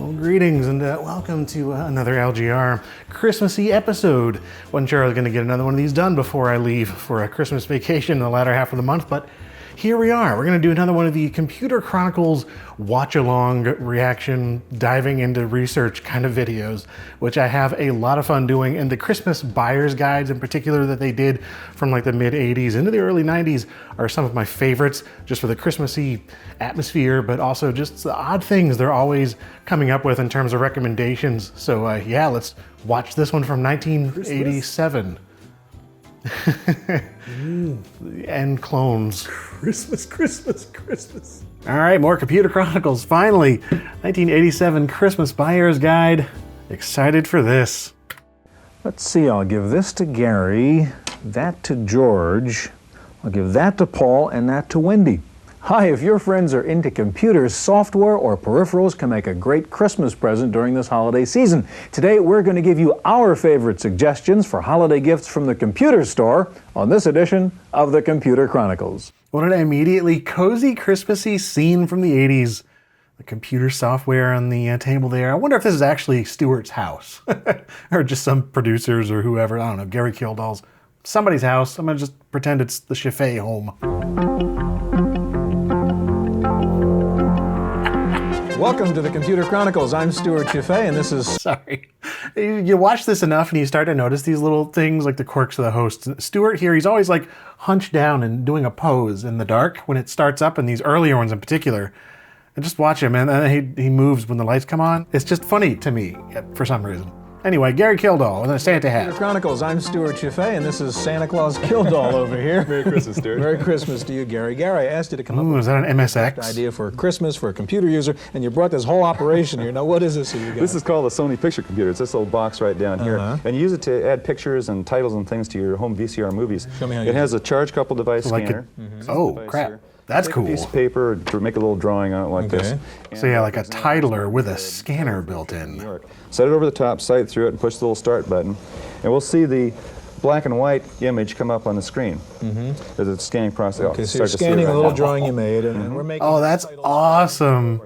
Well, greetings and welcome to another LGR Christmassy episode. Wasn't sure I was going to get another one of these done before I leave for a Christmas vacation in the latter half of the month, but here we are. We're going to do another one of the Computer Chronicles watch-along reaction, diving into research kind of videos, which I have a lot of fun doing. And the Christmas buyer's guides in particular that they did from like the mid-'80s into the early '90s are some of my favorites, just for the Christmassy atmosphere, but also just the odd things they're always coming up with in terms of recommendations. So yeah, let's watch this one from 1987. And clones. Christmas. All right, more Computer Chronicles. Finally, 1987 Christmas Buyer's Guide. Excited for this. Let's see, I'll give this to Gary, that to George, I'll give that to Paul, and that to Wendy. Hi, if your friends are into computers, software, or peripherals can make a great Christmas present during this holiday season. Today, we're going to give you our favorite suggestions for holiday gifts from the computer store on this edition of the Computer Chronicles. What an immediately cozy, Christmassy scene from the 80s. The computer software on the table there. I wonder if this is actually Stewart's house or just some producers or whoever. I don't know, Gary Kildall's. Somebody's house. I'm going to just pretend it's the Chaffee home. Welcome to the Computer Chronicles. I'm Stuart Chaffee, and this is... Sorry. You watch this enough and you start to notice these little things like the quirks of the host. Stuart here, he's always like hunched down and doing a pose in the dark when it starts up, and these earlier ones in particular. And just watch him, and he moves when the lights come on. It's just funny to me for some reason. Anyway, Gary Kildall with a Santa hat. Computer Chronicles. I'm Stuart Chaffee, and this is Santa Claus Kildall over here. Merry Christmas, Stuart. Merry Christmas to you, Gary. Gary, I asked you to come up with Is that an MSX? an idea for Christmas for a computer user, and you brought this whole operation here. Now, what is this that you got? This is called a Sony picture computer. It's this little box right down here. And you use it to add pictures and titles and things to your home VCR movies. Show me how you it has a charge couple device scanner. Oh, Device crap. here. That's Take cool. a piece of paper, make a little drawing on it like this. So yeah, like a titler with a scanner built in. Set it over the top, sight through it, and push the little start button. And we'll see the black and white image come up on the screen as it's scanning process. Okay, so you're scanning a little drawing you made, and we're making... Oh, that's awesome.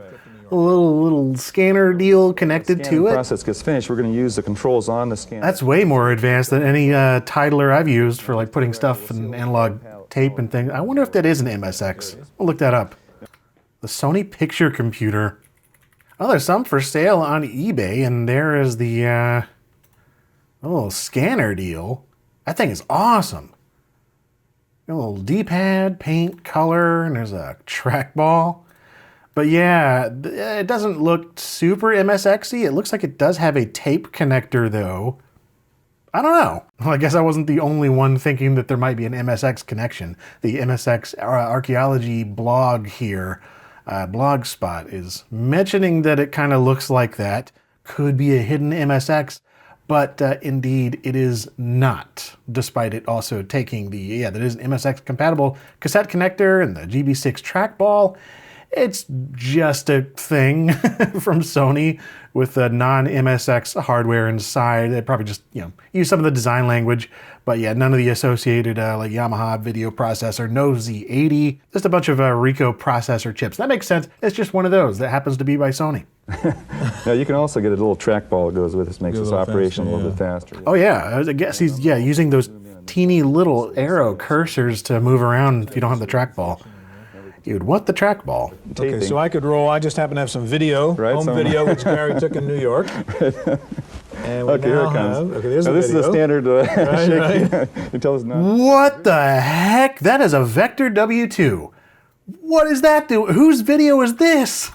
A little scanner deal connected to it. The process gets finished, we're going to use the controls on the scanner. That's way more advanced than any titler I've used for like putting stuff in analog tape and things. I wonder if that is an MSX. I'll look that up. The Sony picture computer. Oh, there's some for sale on eBay, and there is the little scanner deal. That thing is awesome. A little D-pad, paint, color, and there's a trackball. But yeah, it doesn't look super MSX-y. It looks like it does have a tape connector, though. I don't know. Well, I guess I wasn't the only one thinking that there might be an MSX connection. The MSX archaeology blog here, Blogspot, is mentioning that it kind of looks like that. Could be a hidden MSX, but indeed it is not, despite it also taking the, that is an MSX compatible cassette connector and the GB6 trackball. It's just a thing from Sony with the non-MSX hardware inside. They probably just, use some of the design language, but yeah, none of the associated like Yamaha video processor, no Z80, just a bunch of Ricoh processor chips. That makes sense. It's just one of those that happens to be by Sony. Now you can also get a little trackball that goes with this, makes this operation a little bit faster. Oh yeah, I guess he's using those teeny little arrow cursors to move around if you don't have the trackball. You'd want the trackball. Okay, so I could roll. I just happen to have some video, home video, which Gary took in New York. And we here it comes. Okay, there's now the this video. is a standard Right. You tell us not. What the heck? That is a Vector W2. What is that do? Whose video is this?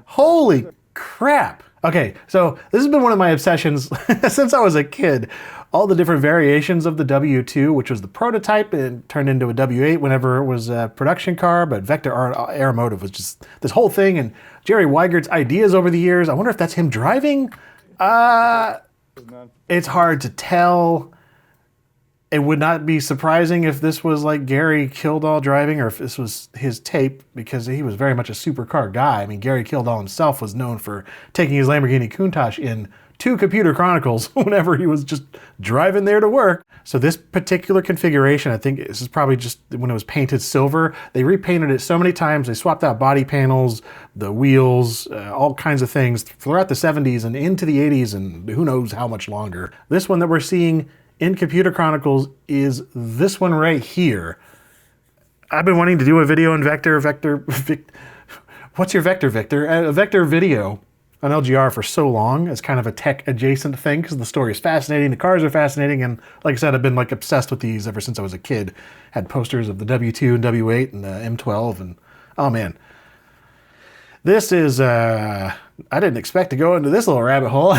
Holy crap. Okay, so this has been one of my obsessions since I was a kid. All the different variations of the W2, which was the prototype, and turned into a W8 whenever it was a production car, but Vector Aeromotive was just this whole thing, and Jerry Weigert's ideas over the years. I wonder if that's him driving? It's hard to tell. It would not be surprising if this was like Gary Kildall driving, or if this was his tape, because he was very much a supercar guy. I mean, Gary Kildall himself was known for taking his Lamborghini Countach in to Computer Chronicles whenever he was just driving there to work. So this particular configuration, I think this is probably just when it was painted silver. They repainted it so many times. They swapped out body panels, the wheels, all kinds of things throughout the 70s and into the 80s and who knows how much longer. This one that we're seeing in Computer Chronicles is this one right here. I've been wanting to do a video in what's your vector, Victor? A vector video on LGR for so long as kind of a tech adjacent thing because the story is fascinating, the cars are fascinating, and like I said, I've been like obsessed with these ever since I was a kid. Had posters of the W2 and W8 and the M12 and oh man. This is, I didn't expect to go into this little rabbit hole.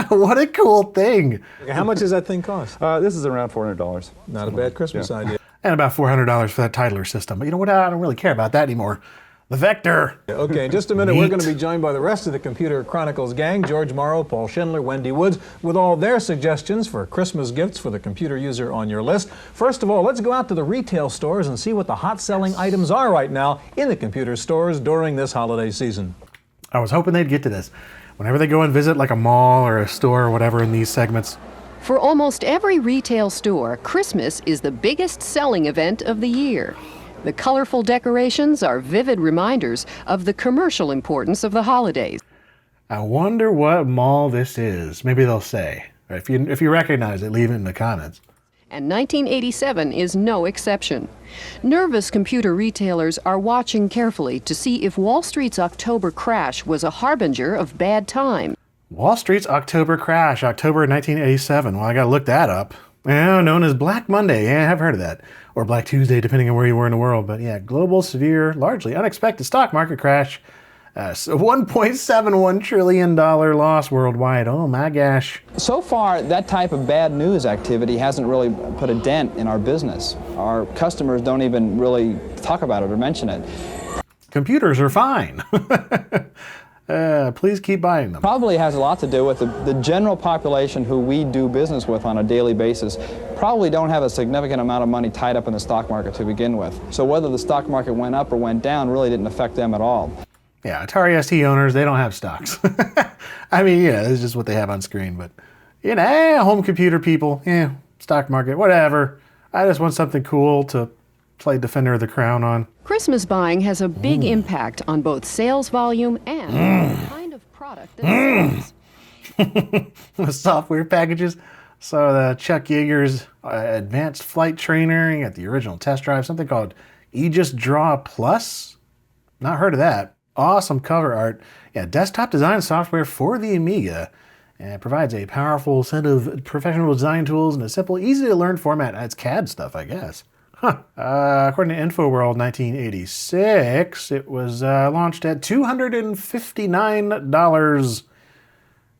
What a cool thing. How much does that thing cost? This is around $400. Not a bad Christmas idea. And about $400 for that Titler system. But you know what? I don't really care about that anymore. The Vector. Okay, in just a minute, we're going to be joined by the rest of the Computer Chronicles gang, George Morrow, Paul Schindler, Wendy Woods, with all their suggestions for Christmas gifts for the computer user on your list. First of all, let's go out to the retail stores and see what the hot-selling items are right now in the computer stores during this holiday season. I was hoping they'd get to this. Whenever they go and visit like a mall or a store or whatever in these segments. For almost every retail store, Christmas is the biggest selling event of the year. The colorful decorations are vivid reminders of the commercial importance of the holidays. I wonder what mall this is. Maybe they'll say. If you recognize it, leave it in the comments. And 1987 is no exception. Nervous computer retailers are watching carefully to see if Wall Street's October crash was a harbinger of bad times. Wall Street's October crash, October 1987. Well, I gotta look that up. Yeah, known as Black Monday. Yeah, I've heard of that. Or Black Tuesday, depending on where you were in the world. But yeah, global, severe, largely unexpected stock market crash. So $1.71 trillion loss worldwide. Oh my gosh. So far, that type of bad news activity hasn't really put a dent in our business. Our customers don't even really talk about it or mention it. Computers are fine. Please keep buying them. Probably has a lot to do with the general population who we do business with on a daily basis probably don't have a significant amount of money tied up in the stock market to begin with. So whether the stock market went up or went down really didn't affect them at all. Yeah, Atari ST owners, they don't have stocks. I mean, yeah, this is just what they have on screen, but you know, home computer people, yeah, stock market, whatever. I just want something cool to play Defender of the Crown on. Christmas buying has a big impact on both sales volume and the kind of product that sells. The software packages. So the Chuck Yeager's Advanced Flight Trainer, you got the original test drive, something called Aegis Draw Plus. Not heard of that. Awesome cover art. Yeah, desktop design software for the Amiga. And it provides a powerful set of professional design tools in a simple, easy to learn format. It's CAD stuff, I guess. Huh. According to InfoWorld 1986, it was launched at $259.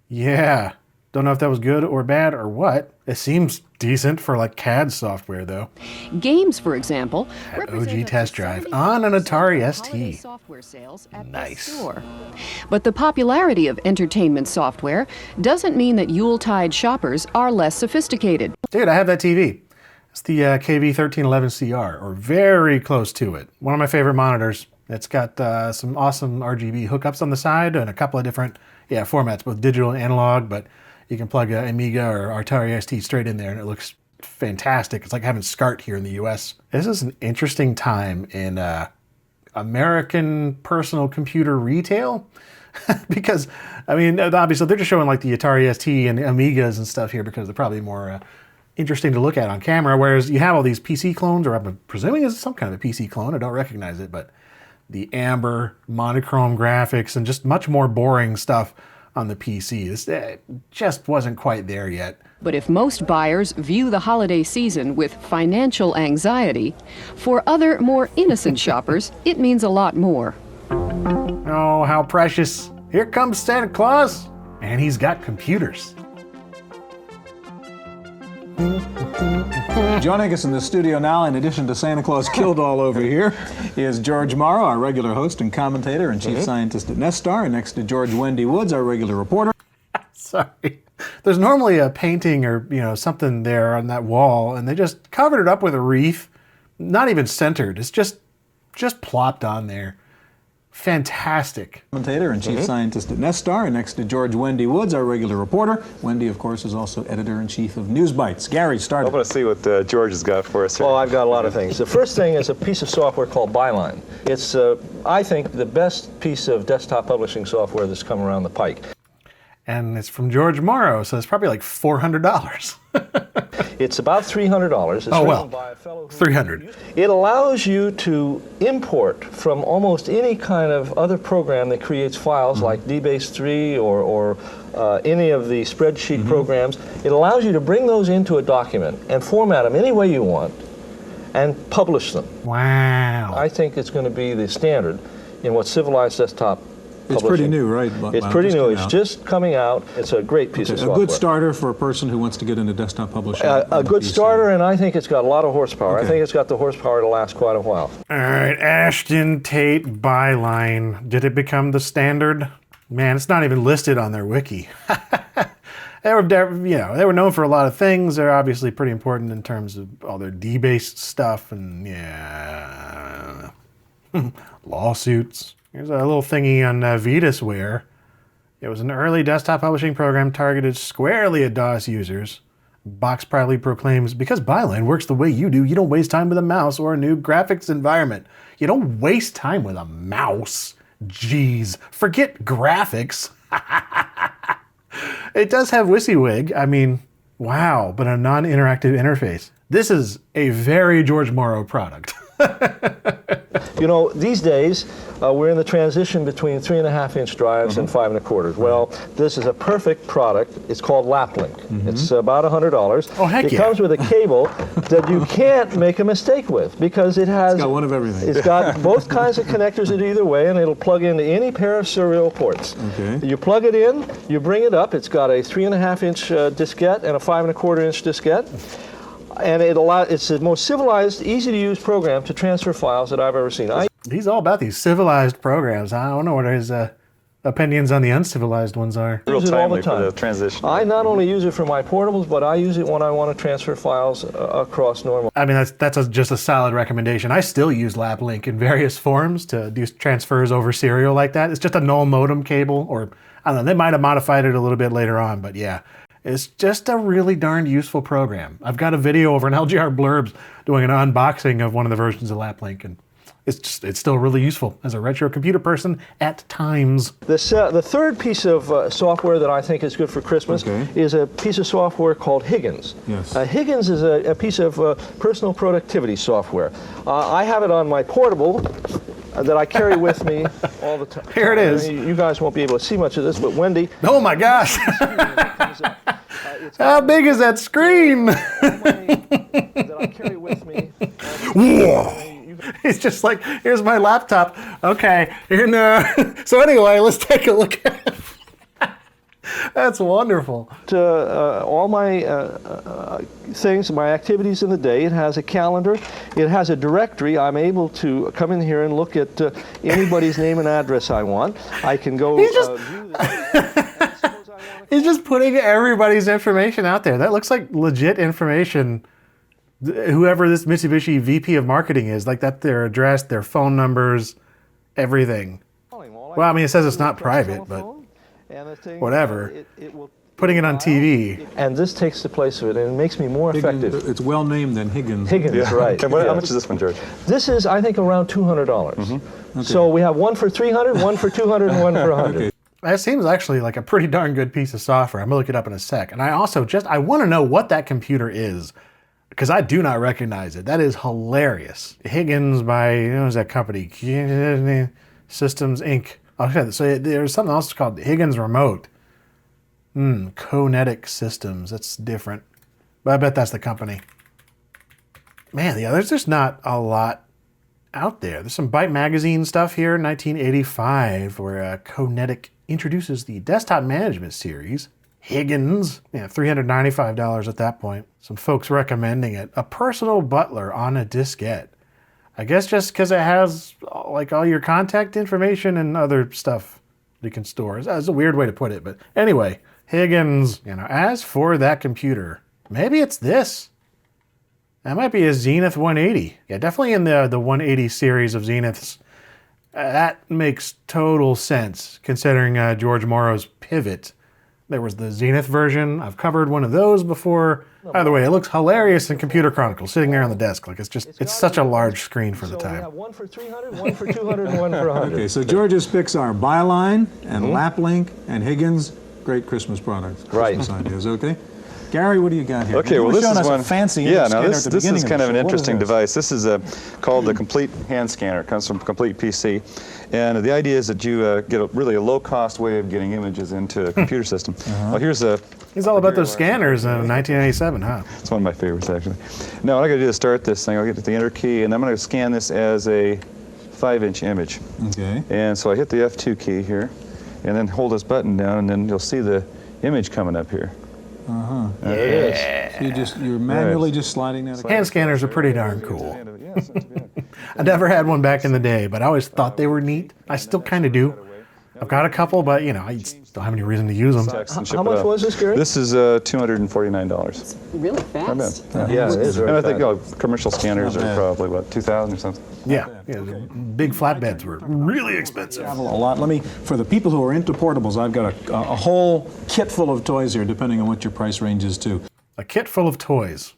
Yeah. Don't know if that was good or bad or what. It seems decent for like CAD software though. Games, for example, OG test drive on an Atari ST. Software sales at Nice. the store. But the popularity of entertainment software doesn't mean that Yuletide shoppers are less sophisticated. Dude, I have that TV. It's the KV1311CR, or very close to it. One of my favorite monitors. It's got some awesome RGB hookups on the side and a couple of different formats, both digital and analog, but you can plug an Amiga or Atari ST straight in there and it looks fantastic. It's like having SCART here in the US. This is an interesting time in American personal computer retail because, I mean, obviously they're just showing like the Atari ST and Amigas and stuff here because they're probably more interesting to look at on camera, whereas you have all these PC clones, or I'm presuming it's some kind of a PC clone, I don't recognize it, but the amber, monochrome graphics, and just much more boring stuff on the PC. This just wasn't quite there yet. But if most buyers view the holiday season with financial anxiety, for other, more innocent shoppers, it means a lot more. Oh, how precious. Here comes Santa Claus, and he's got computers. Joining us in the studio now, in addition to Santa Claus Kildall over here, is George Morrow, our regular host and commentator and chief scientist at Nestar, and next to George, Wendy Woods, our regular reporter. Sorry. There's normally a painting or, something there on that wall, and they just covered it up with a wreath. Not even centered. It's just plopped on there. Fantastic. Commentator and chief scientist at Nestar, and next to George, Wendy Woods, our regular reporter. Wendy, of course, is also editor-in-chief of News Bites. Gary, start. I want to see what George has got for us here. Well, I've got a lot of things. The first thing is a piece of software called Byline. It's, I think, the best piece of desktop publishing software that's come around the pike. And it's from George Morrow, so it's probably like $400. It's about $300. It's Oh, well, written by a fellow who- $300. It allows you to import from almost any kind of other program that creates files like DBase 3 or any of the spreadsheet programs. It allows you to bring those into a document and format them any way you want and publish them. Wow. I think it's going to be the standard in what civilized desktop It's pretty new, right? It's pretty new. It's just coming out. It's a great piece of a software. good starter for a person who wants to get into desktop publishing. A good starter, and I think it's got a lot of horsepower. Okay. I think it's got the horsepower to last quite a while. All right, Ashton Tate Byline. Did it become the standard? Man, it's not even listed on their wiki. They were known for a lot of things. They're obviously pretty important in terms of all their DBase stuff and lawsuits. Here's a little thingy on Vitasware. It was an early desktop publishing program targeted squarely at DOS users. Box proudly proclaims, because Byline works the way you do, you don't waste time with a mouse or a new graphics environment. You don't waste time with a mouse. Jeez, forget graphics. It does have WYSIWYG. I mean, wow, but a non-interactive interface. This is a very George Morrow product. You know, these days, we're in the transition between 3.5-inch drives and 5 1/4. Well, this is a perfect product. It's called LapLink. It's about $100. Oh, heck It yeah. comes with a cable that you can't make a mistake with because it has... It's got one of everything. It's got both kinds of connectors at either way, and it'll plug into any pair of serial ports. Okay. You plug it in, you bring it up. It's got a 3.5-inch diskette and a 5 1/4-inch diskette. And it's the most civilized, easy-to-use program to transfer files that I've ever seen. He's all about these civilized programs. I don't know what his opinions on the uncivilized ones are. I Real use it all timely the time. for the transition. I not only use it for my portables, but I use it when I want to transfer files across normal. I mean, that's just a solid recommendation. I still use LapLink in various forms to do transfers over serial like that. It's just a null modem cable, or I don't know, they might have modified it a little bit later on, but yeah. It's just a really darn useful program. I've got a video over on LGR Blurbs doing an unboxing of one of the versions of LapLink, and it's still really useful as a retro computer person at times. The third piece of software that I think is good for Christmas is a piece of software called Higgins. Yes. Higgins is a piece of personal productivity software. I have it on my portable that I carry with me all the time. Here it is. You guys won't be able to see much of this, but Wendy... Oh my gosh! How big is that screen? that I carry with me. Whoa! It's just like, here's my laptop. Okay, so anyway, let's take a look at it. That's wonderful. All my things, my activities in the day. It has a calendar. It has a directory. I'm able to come in here and look at anybody's name and address I want. I can go view the He's just putting everybody's information out there. That looks like legit information. Whoever this Mitsubishi VP of marketing is, like that, their address, their phone numbers, everything. Well, I mean, it says it's not private, but whatever. Putting it on TV. And this takes the place of it, and it makes me more effective. It's well named than Higgins. Higgins, right. And how much is this one, George? This is, I think, around $200. So we have one for $300, one for $200, and one for $100. That seems actually like a pretty darn good piece of software. I'm gonna look it up in a sec. And I also I want to know what that computer is, because I do not recognize it. That is hilarious. Higgins by, who's that company? Systems Inc. Okay, so there's something else called Higgins Remote. Conetic Systems. That's different. But I bet that's the company. Man, yeah, there's just not a lot out there. There's some Byte Magazine stuff here, 1985, where Conetic introduces the desktop management series. Higgins, $395 at that point. Some folks recommending it. A personal butler on a diskette. I guess just because it has like all your contact information and other stuff you can store. That's a weird way to put it, but anyway, Higgins. As for that computer, maybe it's this. That might be a Zenith 180. Yeah, definitely in the 180 series of Zeniths. That makes total sense, considering George Morrow's Pivot. There was the Zenith version. I've covered one of those before. By the way, it looks hilarious in Computer Chronicles, sitting there on the desk. Like it's such a large screen for the So we time. have one for 300, one for 200, and one for 100. Okay, so George's picks are Byline and Laplink and Higgins. Great Christmas products. Right. Christmas ideas, okay? Gary, what do you got here? Okay, You well were this showing is us one. a fancy Yeah, scanner now at this the this beginning is of kind the of an show. What is interesting this? device. This is called the Complete Hand Scanner. It comes from Complete PC, and the idea is that you get really a low-cost way of getting images into a computer system. Well, here's a. He's all about those scanners in 1987, huh? It's one of my favorites actually. Now what I got to do is start this thing. I'll get to the Enter key, and I'm going to scan this as a 5-inch image. Okay. And so I hit the F2 key here, and then hold this button down, and then you'll see the image coming up here. There it is. So you're manually just sliding that. Hand scanners are pretty darn cool. Yeah, it's not too bad. I never had one back in the day, but I always thought they were neat. I still kind of do. I've got a couple, but you know, I just don't have any reason to use them. Text and ship How it much out. was this, Gary? This is $249. Really fast. Yeah, it is. And Very I think fast. commercial scanners are probably, what, 2,000 or something? Yeah, the big flatbeds were really expensive. A lot. Let me, for the people who are into portables, I've got a whole kit full of toys here, depending on what your price range is too. A kit full of toys.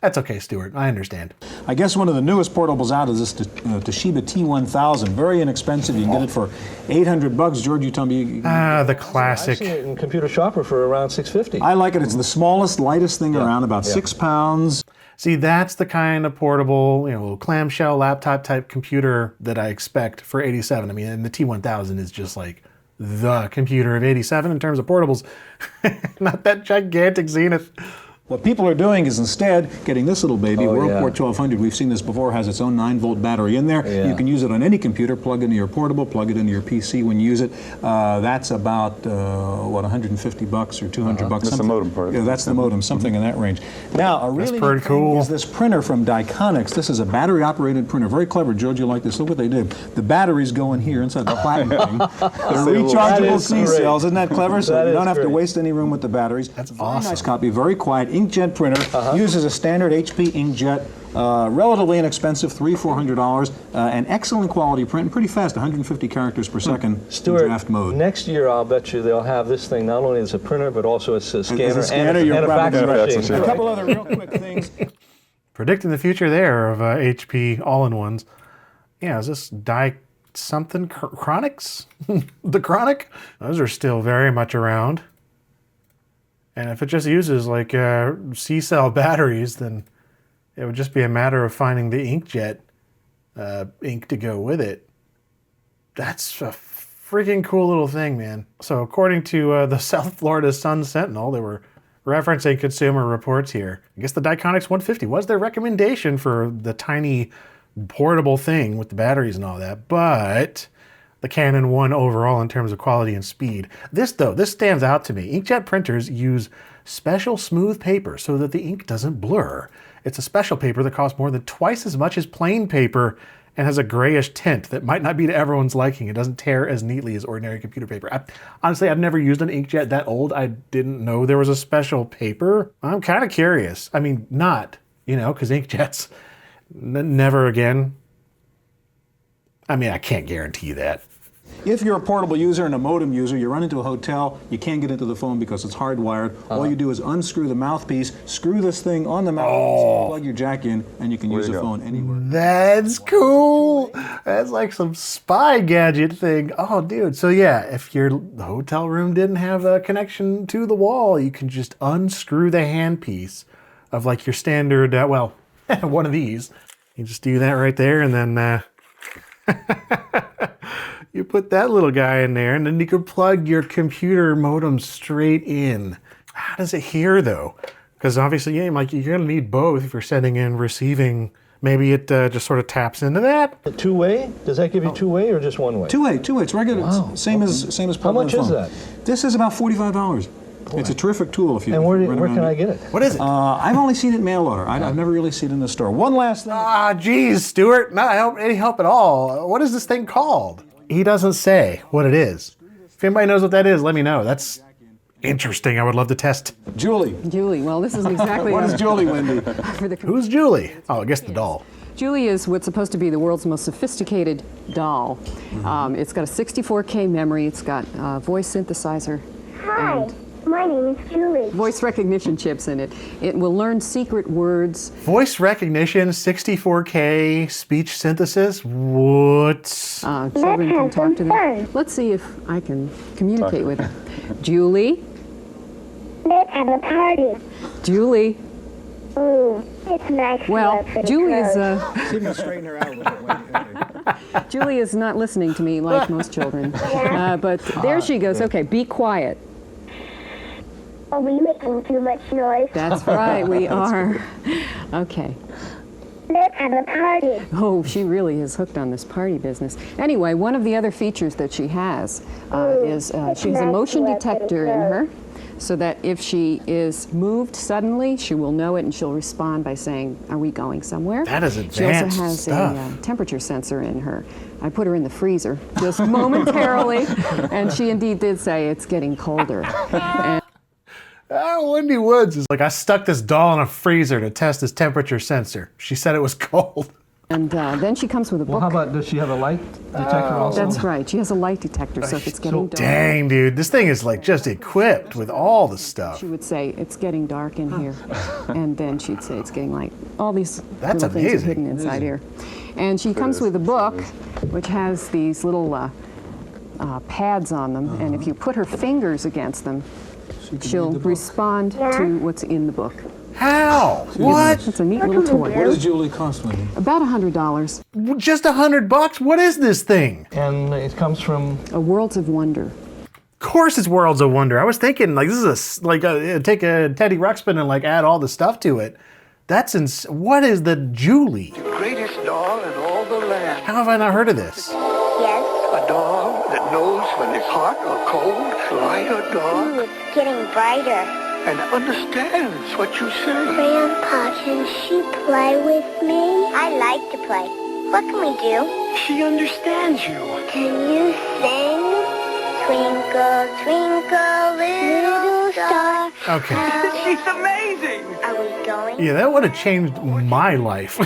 That's okay, Stuart. I understand. I guess one of the newest portables out is this Toshiba T1000. Very inexpensive. You can get it for $800. George, you tell me. The I've classic. seen it in Computer Shopper for around $650. I like it. It's the smallest, lightest thing around, about 6 pounds. See, that's the kind of portable, little clamshell laptop type computer that I expect for 87. I mean, and the T1000 is just like the computer of 87 in terms of portables. Not that gigantic Zenith. What people are doing is instead getting this little baby, Oh, WorldPort yeah. 1200. We've seen this before, has its own 9-volt battery in there. Yeah. You can use it on any computer, plug it into your portable, plug it into your PC when you use it. That's about, what, $150 or $200? That's the modem part. Yeah, that's the modem, something in that range. Now, a really pretty neat thing cool. is this printer from Diconics. This is a battery-operated printer. Very clever, George, you like this. Look what they did. The batteries go in here inside the platinum thing. They're rechargeable That is C great. cells. Isn't that clever? So That you is don't have to great. waste any room with the batteries. That's awesome. Very nice copy, very quiet. Inkjet printer. Uses a standard HP inkjet, relatively inexpensive, $300-400, an excellent quality print, pretty fast, 150 characters per second in Stuart, draft mode. next year I'll bet you they'll have this thing not only as a printer, but also as a scanner, scanner, and you're a fax probably right. machine. Fax A couple other real quick things. Predicting the future there of HP all-in-ones. Yeah, is this something Chronics? The Chronic? Those are still very much around. And if it just uses like C-cell batteries, then it would just be a matter of finding the inkjet ink to go with it. That's a freaking cool little thing, man. So according to the South Florida Sun Sentinel, they were referencing Consumer Reports here. I guess the Diconics 150 was their recommendation for the tiny portable thing with the batteries and all that, but the Canon won overall in terms of quality and speed. This stands out to me. Inkjet printers use special smooth paper so that the ink doesn't blur. It's a special paper that costs more than twice as much as plain paper and has a grayish tint that might not be to everyone's liking. It doesn't tear as neatly as ordinary computer paper. Honestly, I've never used an inkjet that old. I didn't know there was a special paper. I'm kind of curious. I mean, not, because inkjets, never again. I mean, I can't guarantee that. If you're a portable user and a modem user, you run into a hotel, you can't get into the phone because it's hardwired. All you do is unscrew the mouthpiece, screw this thing on the mouthpiece, plug your jack in, and you can use you the go. phone anywhere. That's cool. That's like some spy gadget thing. Oh, dude. So yeah, if your hotel room didn't have a connection to the wall, you can just unscrew the handpiece of like your standard, one of these. You just do that right there, and then you put that little guy in there, and then you can plug your computer modem straight in. How does it hear though? Because obviously, you're gonna need both if you're sending and receiving. Maybe it just sort of taps into that. Two-way? Does that give you two-way or just one-way? Two-way. It's regular. Wow. It's same as How much portable is phone. that? This is about $45. It's a terrific tool if you. And where run around can I get it? What is it? I've only seen it in mail order. I've never really seen it in the store. One last thing. Geez, Stuart, not any help at all. What is this thing called? He doesn't say what it is. If anybody knows what that is, let me know. That's interesting. I would love to test. Julie. Julie, well, this isn't exactly What is Julie, Wendy? for the Who's Julie? Oh, I guess the doll. Julie is what's supposed to be the world's most sophisticated doll. It's got a 64K memory. It's got a voice synthesizer. Hi, my name is Julie. Voice recognition chips in it. It will learn secret words. Voice recognition, 64K speech synthesis. What? Children can talk to them. Let's see if I can communicate with her. Julie? Let's have a party. Julie? Ooh, it's nice. Well, Julie is See me straighten her out a little bit. Julie is not listening to me like most children. But there she goes. Okay, be quiet. Are we making too much noise? That's right, we are. Okay. Let's have a party. Oh, she really is hooked on this party business. Anyway, one of the other features that she has is she has a motion detector in her, so that if she is moved suddenly, she will know it and she'll respond by saying, "Are we going somewhere?" That is She also advanced has stuff. a temperature sensor in her. I put her in the freezer just momentarily, and she indeed did say it's getting colder. And Wendy Woods is like, I stuck this doll in a freezer to test his temperature sensor. She said it was cold. then she comes with a book. Well, how about, does she have a light detector also? That's right. She has a light detector, so if it's getting dark, Dang, dude, this thing is like just equipped with all the stuff. she would say, "It's getting dark in here," and then she'd say, "It's getting light." All these That's little things are amazing. hidden inside here. And she comes with a book, which has these little pads on them, and if you put her fingers against them, she'll respond to what's in the book. How? What? It's a neat little toy. What does Julie cost, Wendy? About $100. Just $100? What is this thing? And it comes from, A Worlds of Wonder. Of course, it's Worlds of Wonder. I was thinking like this is take a Teddy Ruxpin and like add all the stuff to it. That's what is the Julie? Greatest doll in all the land. How have I not heard of this? Yes? A doll that knows when it's hot or cold, light or dark, Ooh, it's getting brighter. and understands what you say. Grandpa, can she play with me? I like to play. What can we do? She understands you. Can you sing? Twinkle, twinkle, little star. Okay. She's amazing. Are we going? Yeah, that would have changed my life.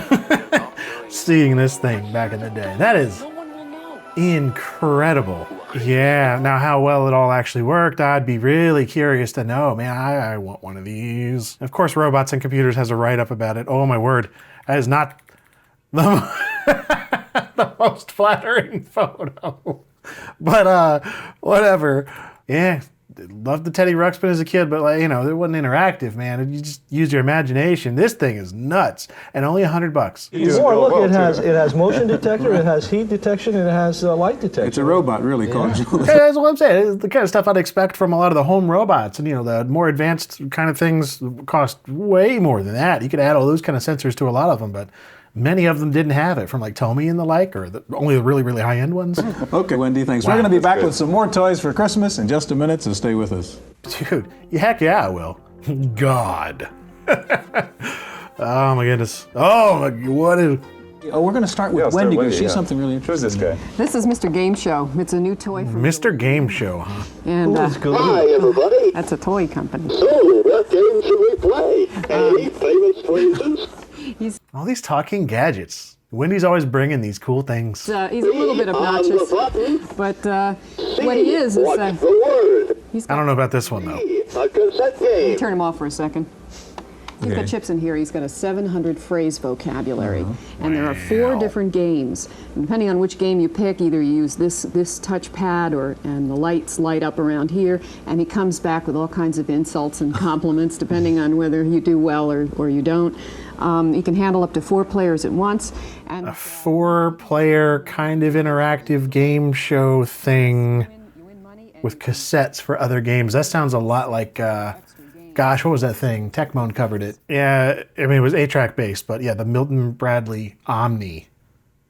Seeing this thing back in the day. That is incredible. Yeah, now how well it all actually worked, I'd be really curious to know. Man, I want one of these. Of course, Robots and Computers has a write-up about it. Oh my word, that is not the, the most flattering photo. But whatever. Yeah, loved the Teddy Ruxpin as a kid, but like, you know, it wasn't interactive, man. You just use your imagination. This thing is nuts, and only $100. More, look, it has motion detector, it has heat detection, and it has light detection. It's a robot, really, called Julie. Yeah, that's what I'm saying. It's the kind of stuff I'd expect from a lot of the home robots, and you know, the more advanced kind of things cost way more than that. You could add all those kind of sensors to a lot of them, but many of them didn't have it, from like Tomy and the like, or only the really, really high-end ones. Okay, Wendy, thanks. We're going to be back with some more toys for Christmas in just a minute, so stay with us. Dude, heck yeah, I will. God. Oh my goodness. Oh my, what is... Oh, we're going to start with Wendy because she's something really Who's interesting. this guy? This is Mr. Game Show. It's a new toy from Mr. Game Show, huh? and Hi, everybody. that's a toy company. So, what game should we play? Any famous phrases? All these talking gadgets. Wendy's always bringing these cool things. He's a little bit obnoxious, but what he is What's the word? I don't know about this one, though. A cassette game. turn him off for a second. He's Okay. got chips in here. He's got a 700 phrase vocabulary, and there are 4 different games. And depending on which game you pick, either you use this touchpad, and the lights light up around here, and he comes back with all kinds of insults and compliments, depending on whether you do well or you don't. You can handle up to 4 players at once. And A 4-player kind of interactive game show thing with cassettes for other games. That sounds a lot like, gosh, what was that thing? Tecmone covered it. Yeah, I mean, it was 8-track based, but yeah, the Milton Bradley Omni.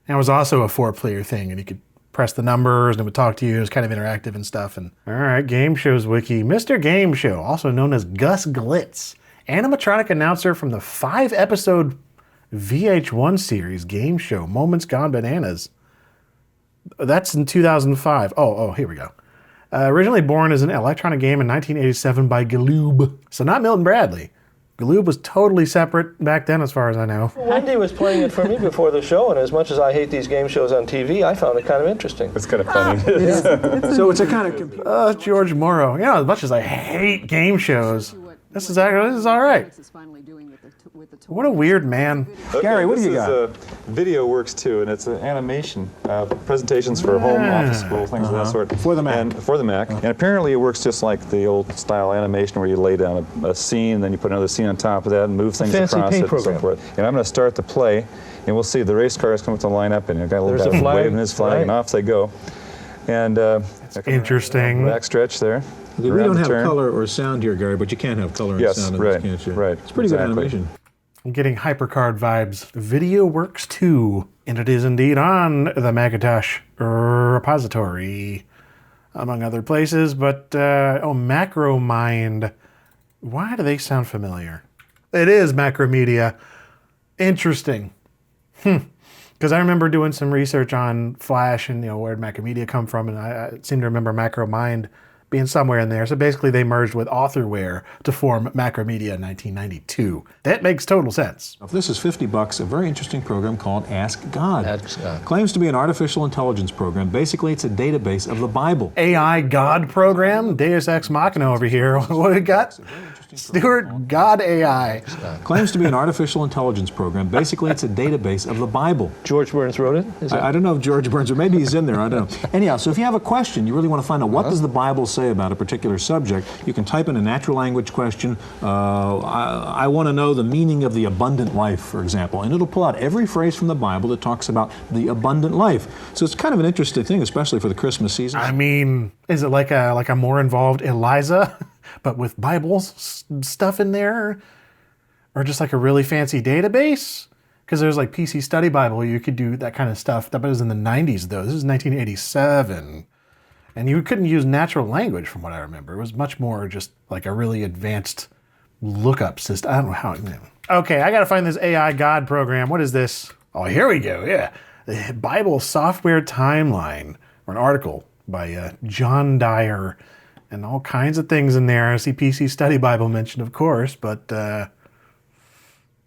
And it was also a 4-player thing, and you could press the numbers and it would talk to you. It was kind of interactive and stuff. And all right, Game Shows Wiki. Mr. Game Show, also known as Gus Glitz, animatronic announcer from the 5-episode VH1 series Game Show Moments Gone Bananas. That's in 2005. Oh, here we go. Originally born as an electronic game in 1987 by Galoob. So not Milton Bradley, Galoob was totally separate back then, as far as I know. Wendy was playing it for me before the show, and as much as I hate these game shows on TV, I found it kind of interesting. It's kind of funny. So it's a kind of computer. George Morrow. You know, as much as I hate game shows, this is all right. What a weird man. Gary, what do you got? Video Works too, and it's an animation, presentations for home, office, school, things of that sort. For the Mac. And for the Mac. And apparently it works just like the old style animation where you lay down a scene, then you put another scene on top of that and move things Fancy across paint it program. and so forth. And I'm going to start the play, and we'll see the race cars come up to line up, and you've got a little There's guy a flag, waving his flag, right. and off they go. And Interesting. back stretch there. We around don't the have turn. color or sound here, Gary, but you can't have color and Yes, sound in right, this, can't you? right, It's pretty good exactly. animation. I'm getting HyperCard vibes. Video Works 2, and it is indeed on the Macintosh repository, among other places, but, Macromind. Why do they sound familiar? It is Macromedia. Interesting. Because I remember doing some research on Flash and, where did Macromedia come from, and I seem to remember Macromind being somewhere in there. So basically they merged with Authorware to form Macromedia in 1992. That makes total sense. This is $50, a very interesting program called Ask God. Ask God. Claims to be an artificial intelligence program. Basically, it's a database of the Bible. AI God program, Deus Ex Machina over here. What do we got? Stuart God AI. Claims to be an artificial intelligence program. Basically, it's a database of the Bible. George Burns wrote it? Is it? I don't know if George Burns, or maybe he's in there, I don't know. Anyhow, so if you have a question, you really want to find out what does the Bible say about a particular subject, you can type in a natural language question. I want to know the meaning of the abundant life, for example, and it'll pull out every phrase from the Bible that talks about the abundant life. So it's kind of an interesting thing, especially for the Christmas season. I mean, is it like a more involved Eliza, but with Bibles stuff in there? Or just like a really fancy database? Because there's like PC Study Bible, you could do that kind of stuff. That was in the 90s though. This is 1987. And you couldn't use natural language from what I remember. It was much more just like a really advanced lookup system. I don't know how. Okay, I gotta find this AI God program. What is this? Oh, here we go, yeah. The Bible Software Timeline, or an article by John Dyer, and all kinds of things in there. I see PC Study Bible mentioned, of course, but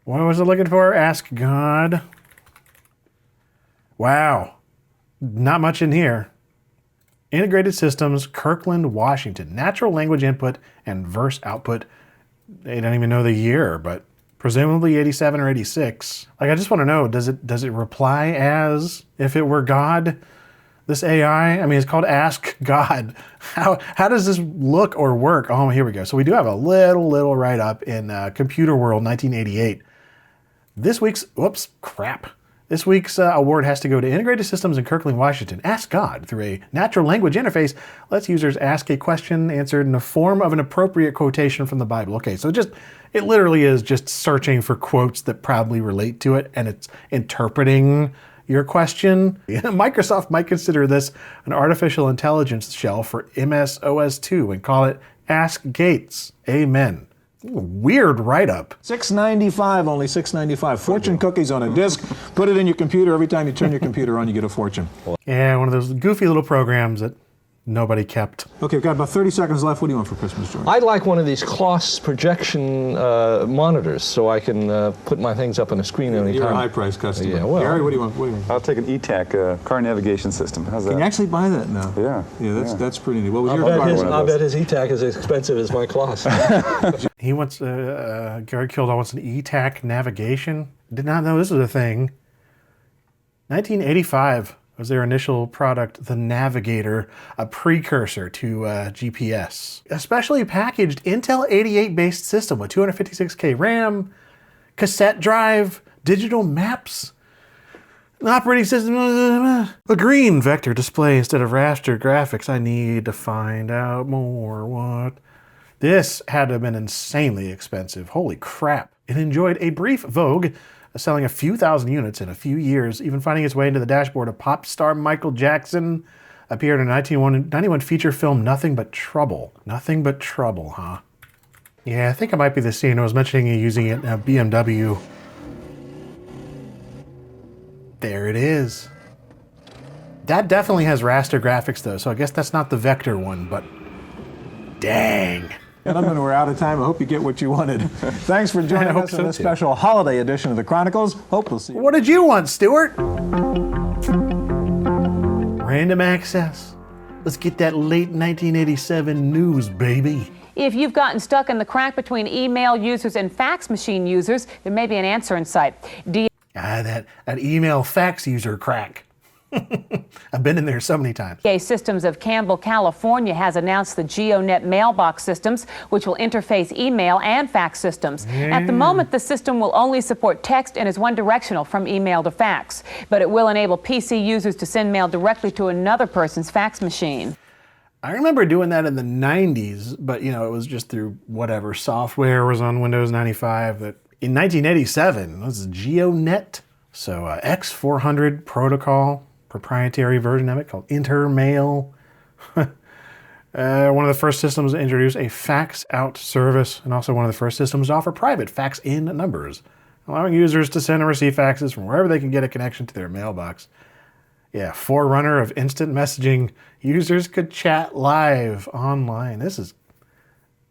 what was I looking for? Ask God. Wow, not much in here. Integrated Systems, Kirkland, Washington. Natural language input and verse output. They don't even know the year, but presumably 87 or 86. Like, I just want to know, does it reply as if it were God? This AI? I mean, it's called Ask God. How does this look or work? Oh, here we go. So we do have a little write-up in Computer World 1988. This week's award has to go to Integrated Systems in Kirkland, Washington. Ask God through a natural language interface lets users ask a question answered in the form of an appropriate quotation from the Bible. Okay, so it literally is just searching for quotes that probably relate to it, and it's interpreting your question. Microsoft might consider this an artificial intelligence shell for MS OS 2 and call it Ask Gates. Amen. Weird write-up. $6.95, only $6.95. Fortune cookies on a disc. Put it in your computer. Every time you turn your computer on, you get a fortune. Yeah, one of those goofy little programs that nobody kept. Okay, we've got about 30 seconds left. What do you want for Christmas, George? I'd like one of these Kloss projection monitors so I can put my things up on a screen anytime. You're a high-priced customer. Yeah, well, Gary, what do you want? I'll take an ETAC car navigation system. How's that? Can you actually buy that now? Yeah. Yeah, that's pretty neat. What was your I car? bet his ETAC is as expensive as my Kloss. He wants, Gary Kildall wants an ETAC navigation. Did not know this was a thing. 1985 was their initial product, the Navigator, a precursor to GPS. A specially packaged Intel 88-based system with 256K RAM, cassette drive, digital maps, an operating system, a green vector display instead of raster graphics. I need to find out more. What? This had to have been insanely expensive. Holy crap. It enjoyed a brief vogue, selling a few thousand units in a few years, even finding its way into the dashboard of pop star Michael Jackson. Appeared in a 1991 feature film, Nothing But Trouble. Nothing But Trouble, huh? Yeah, I think it might be the scene. I was mentioning using it in BMW. There it is. That definitely has raster graphics though, so I guess that's not the vector one, but dang. Gentlemen, we're out of time. I hope you get what you wanted. Thanks for joining hope us so in this too. special holiday edition of the Chronicles. Hope we'll see you. What did you want, Stuart? Random access. Let's get that late 1987 news, baby. If you've gotten stuck in the crack between email users and fax machine users, there may be an answer in sight. That email fax user crack. I've been in there so many times. DA Systems of Campbell, California has announced the GeoNet mailbox systems, which will interface email and fax systems. At the moment, the system will only support text and is one-directional from email to fax, but it will enable PC users to send mail directly to another person's fax machine. I remember doing that in the 90s, but it was just through whatever software was on Windows 95. That in 1987, this is GeoNet. So X400 protocol, proprietary version of it called Intermail. One of the first systems to introduce a fax out service, and also one of the first systems to offer private fax in numbers, allowing users to send and receive faxes from wherever they can get a connection to their mailbox. Yeah, forerunner of instant messaging. Users could chat live online. This is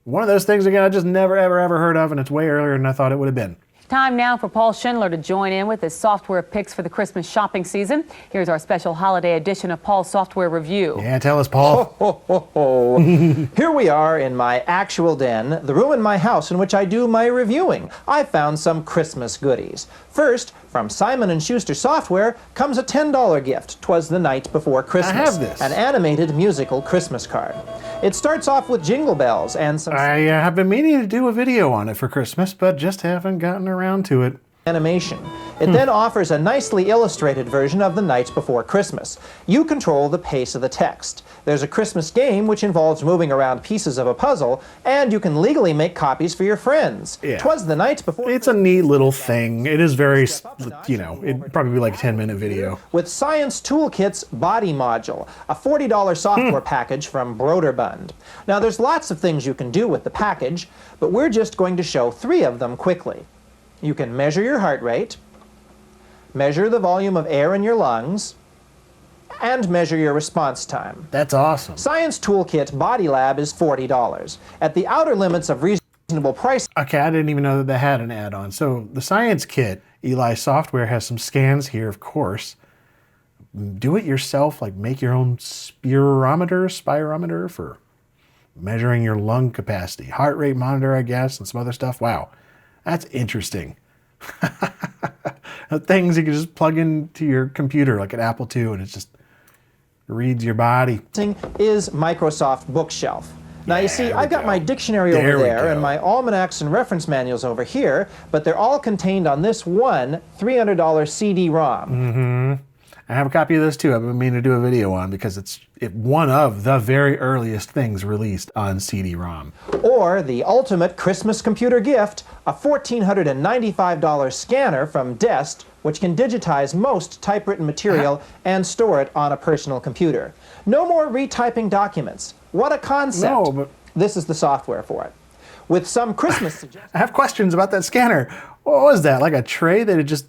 one of those things, again, I just never, ever heard of, and it's way earlier than I thought it would have been. Time now for Paul Schindler to join in with his software picks for the Christmas shopping season. Here's our special holiday edition of Paul's Software Review. Yeah, tell us, Paul. Here we are in my actual den, the room in my house in which I do my reviewing. I found some Christmas goodies. First, from Simon & Schuster Software comes a $10 gift. 'Twas the night before Christmas. I have this. An animated musical Christmas card. It starts off with jingle bells and some I have been meaning to do a video on it for Christmas, but just haven't gotten around to it. animation. It then offers a nicely illustrated version of The Night Before Christmas. You control the pace of the text. There's a Christmas game which involves moving around pieces of a puzzle, and you can legally make copies for your friends. Yeah. 'Twas the night before. It's a neat little thing. It is very, it'd probably be like a 10-minute video. With Science Toolkit's Body Module, a $40 software package from Broderbund. Now, there's lots of things you can do with the package, but we're just going to show 3 of them quickly. You can measure your heart rate, measure the volume of air in your lungs, and measure your response time. That's awesome. Science Toolkit Body Lab is $40. At the outer limits of reasonable price. Okay, I didn't even know that they had an add-on. So the Science Kit, Eli Software, has some scans here, of course. Do it yourself, like make your own spirometer for measuring your lung capacity. Heart rate monitor, I guess, and some other stuff. Wow, that's interesting. Things you can just plug into your computer like an Apple II, and it just reads your body. Is Microsoft Bookshelf. Now you see, I've got my dictionary There over we there go. and my almanacs and reference manuals over here, but they're all contained on this one $300 CD-ROM. I have a copy of this too. I've been meaning to do a video on because it's one of the very earliest things released on CD-ROM. Or the ultimate Christmas computer gift, a $1,495 scanner from Dest, which can digitize most typewritten material and store it on a personal computer. No more retyping documents. What a concept. No, but this is the software for it. With some Christmas suggestions. I have questions about that scanner. What was that? Like a tray that it just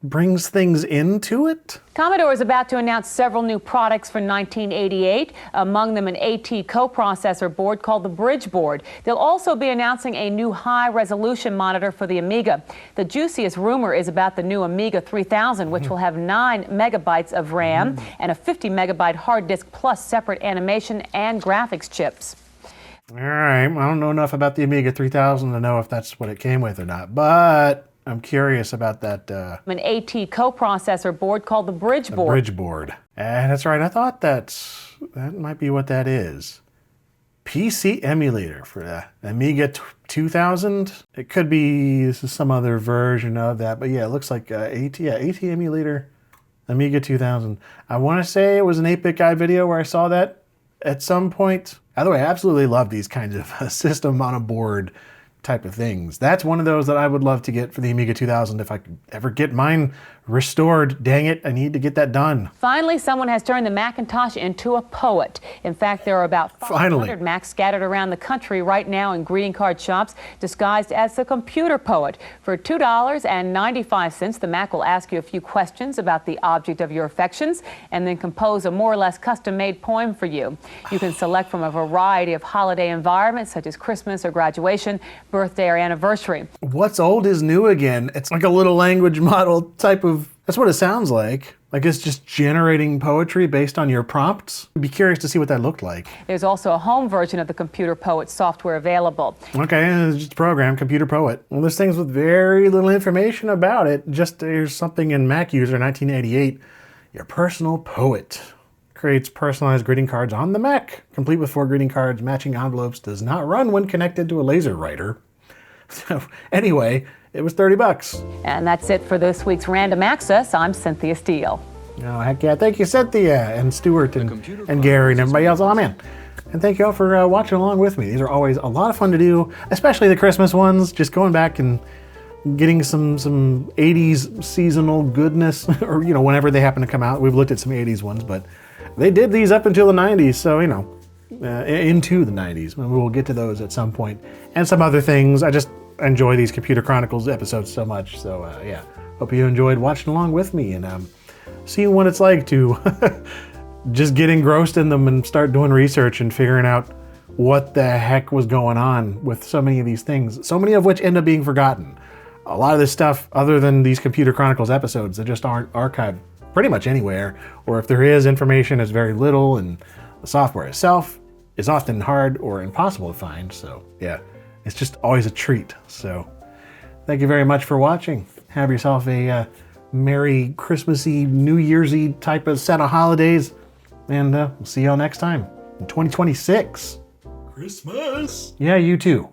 brings things into it? Commodore is about to announce several new products for 1988, among them an AT coprocessor board called the Bridge Board. They'll also be announcing a new high-resolution monitor for the Amiga. The juiciest rumor is about the new Amiga 3000, which will have 9 megabytes of RAM and a 50 megabyte hard disk plus separate animation and graphics chips. All right, I don't know enough about the Amiga 3000 to know if that's what it came with or not, but I'm curious about that An AT coprocessor board called the Bridge Board. Bridge Board. That's right, I thought that might be what that is. PC emulator for the Amiga 2000. It could be, this is some other version of that, but yeah, it looks like AT emulator, Amiga 2000. I want to say it was an 8-Bit Guy video where I saw that at some point. By the way, I absolutely love these kinds of system on a board type of things. That's one of those that I would love to get for the Amiga 2000 if I could ever get mine restored. Dang it, I need to get that done. Finally, someone has turned the Macintosh into a poet. In fact, there are about 500 Macs scattered around the country right now in greeting card shops disguised as the computer poet. For $2.95, the Mac will ask you a few questions about the object of your affections and then compose a more or less custom-made poem for you. You can select from a variety of holiday environments such as Christmas or graduation, birthday or anniversary. What's old is new again. It's like a little language model type of, that's what it sounds like. Like it's just generating poetry based on your prompts. I'd be curious to see what that looked like. There's also a home version of the Computer Poet software available. Okay, it's just a program, Computer Poet. Well, there's things with very little information about it. Just there's something in Mac User 1988, your personal poet. Creates personalized greeting cards on the Mac, complete with 4 greeting cards, matching envelopes, does not run when connected to a laser writer. So anyway, it was $30. And that's it for this week's Random Access. I'm Cynthia Steele. Oh, heck yeah. Thank you, Cynthia, and Stuart, and Gary, and everybody else. Oh, man. And thank you all for watching along with me. These are always a lot of fun to do, especially the Christmas ones, just going back and getting some 80s seasonal goodness, or, you know, whenever they happen to come out. We've looked at some 80s ones, but they did these up until the 90s, so, you know, into the 90s. We will get to those at some point. And some other things. I just enjoy these Computer Chronicles episodes so much. So, yeah, hope you enjoyed watching along with me and seeing what it's like to just get engrossed in them and start doing research and figuring out what the heck was going on with so many of these things, so many of which end up being forgotten. A lot of this stuff, other than these Computer Chronicles episodes, that just aren't archived pretty much anywhere, or if there is, information is very little, and the software itself is often hard or impossible to find. So yeah, it's just always a treat. So thank you very much for watching. Have yourself a Merry Christmassy, New Year'sy type of set of holidays, and we'll see y'all next time in 2026. Christmas! Yeah, you too.